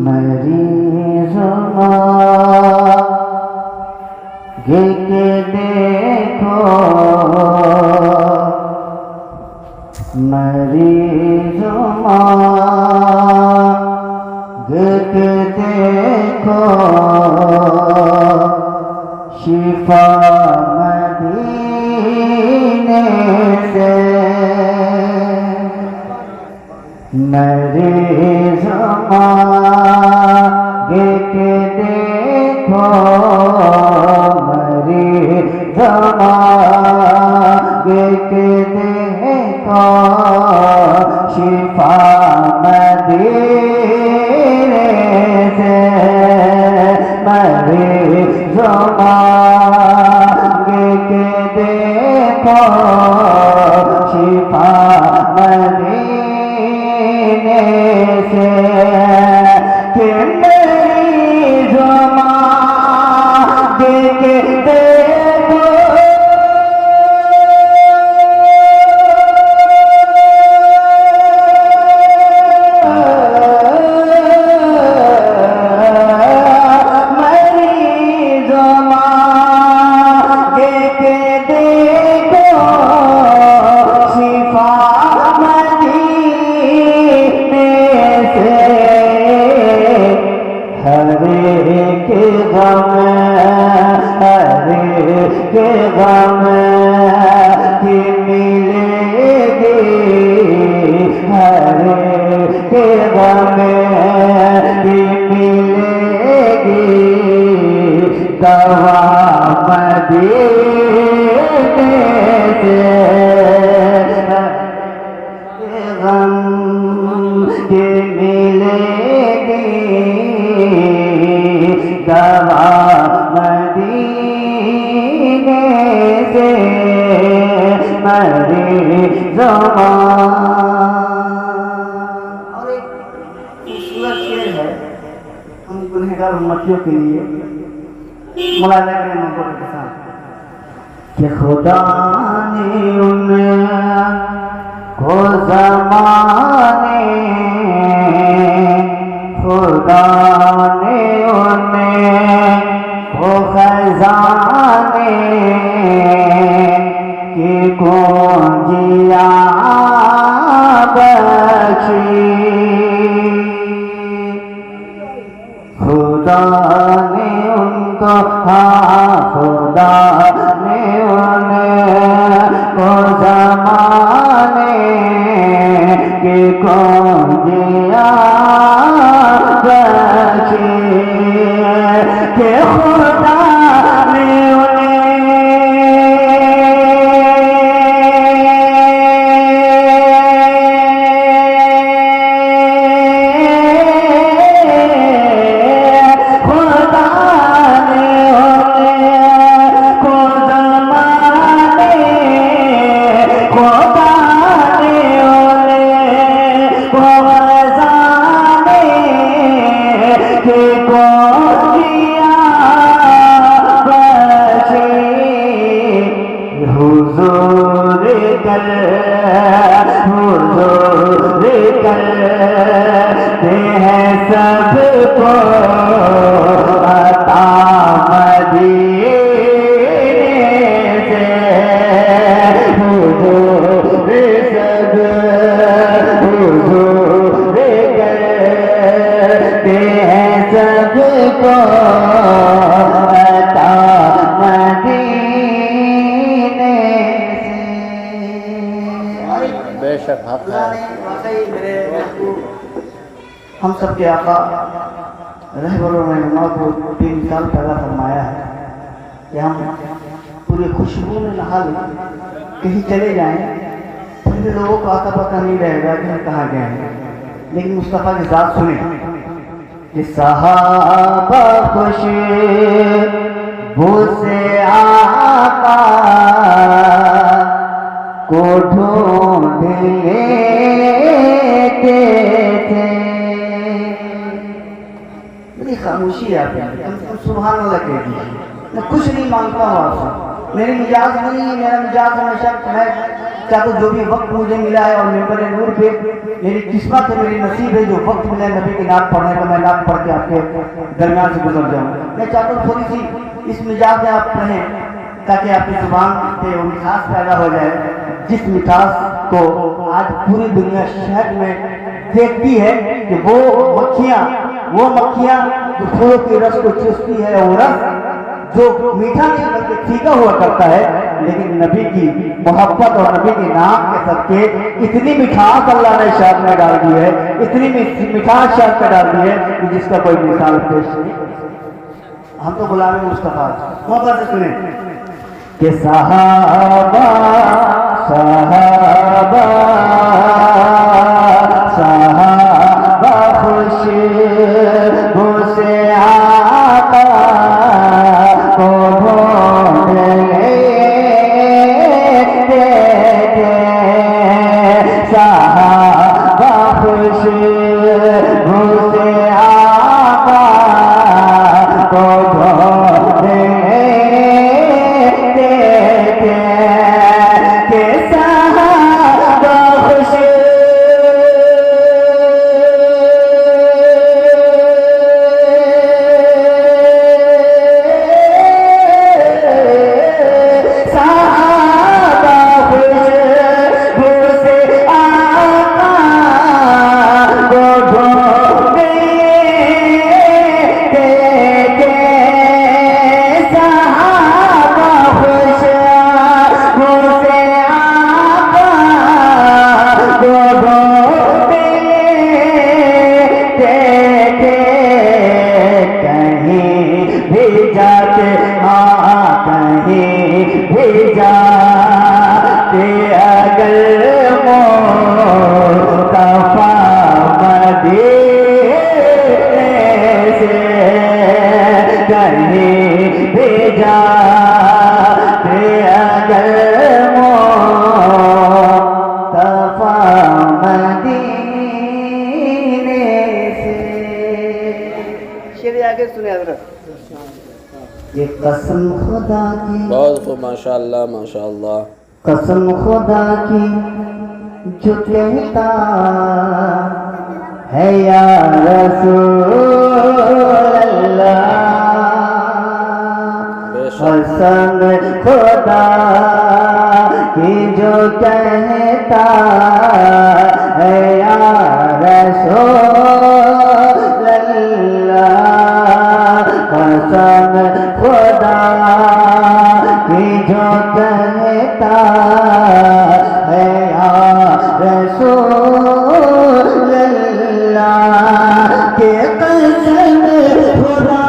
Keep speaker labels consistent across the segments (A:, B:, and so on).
A: मरीज़ गे के देखो मरीज़ गे के देखो शिफा मदीने से मरीज़ गे के देखो मरीज़ गे के देखो शिफा मदीने से मरीज़ गे के देखो शिफा मदीने से कि मरीज़ गे के देखो के गम की मिलेगी हर के गम की मिलेगी दवा मदीने से गम की मिलेगी दवा मदीने से मरीज़ और एक खूबसूरत शेर है हम गुनहगार उम्मतियों के लिए मुलाज़ा करें मोहब्बत के साथ कि खुदा ने उनको ज़माने खुदा ने उनको खजाने की कुंजिया बख्शी खुदा ने उनको खुदा ने उनको ज़माने की कुंजिया बख्शी कि खुदा ने हुजूर करते हैं सबको अता मदीने से हुजूर करते हैं सबको अता मदीने
B: बेशक हक है।
A: मेरे हम सब के आका रहबरों ने को 3 साल पहला फरमाया है कि हम पूरी खुशबू में नहा लें कहीं चले जाएं फिर लोगों को आता पता नहीं रहेगा कि हम कहाँ गए हैं लेकिन मुस्तफ़ा की ज़ात सुने कि सहाबा खुशबू से आका को ढूंढ लेते थे। मेरी खामोशी है आप सुभान अल्लाह कह दीजिए। मैं कुछ नहीं मांगता हूँ आपसे, मेरी मिजाज नहीं है, मेरा मिजाज हमेशा मैं क्या तो जो भी वक्त मुझे मिला है और मेंबर नूर पे मेरी किस्मत है, मेरी नसीब है, जो वक्त मिला है नबी की नात पढ़ने का, मैं नात पढ़ के आपके दरमियान से गुजर जाऊँ। मैं चाहता हूँ थोड़ी सी इस मिजाज में आप रहें ताकि आपकी जुबान पे वो मिठास पैदा हो जाए, जिस मिठास को आज पूरी दुनिया शहद में देखती है कि वो मक्खियाँ जो फूलों के रस को चूसती है, वो रस जो मीठा नहीं बल्कि फीका हुआ करता है, लेकिन नबी की मोहब्बत और नबी के नाम के सबके इतनी मिठास अल्लाह ने शहद में डाल दी है, इतनी मिठास शहद में डाल दी है कि जिसका कोई मिसाल पेश नहीं। हम तो गुलाम मुस्तफा मोहब्बत से सुने कि सहाबा सहाबा सहाबा खुशबू से आका को ढूंढ लेते थे, सहाबा खुशबू से आका को ढूंढ ये कसम खुदा की,
B: बहुत खूब, माशाअल्लाह माशाअल्लाह।
A: कसम खुदा की जो कहता है या रसूल अल्लाह, कसम खुदा की जो कहता है या रसूल अल्लाह, कसम खुदा की जो कहता है या रसूल अल्लाह, के कसम खुदा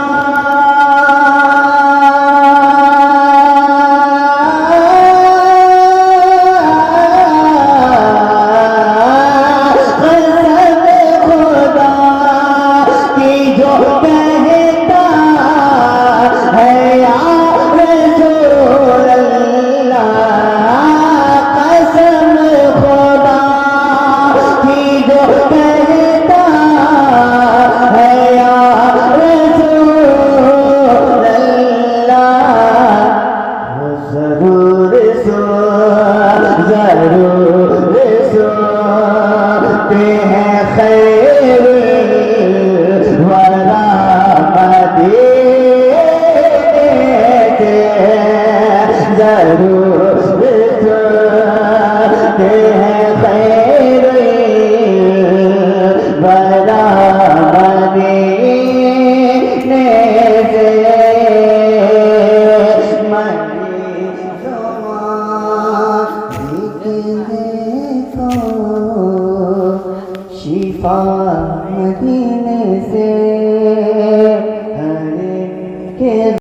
A: शिफा मदीने से हर के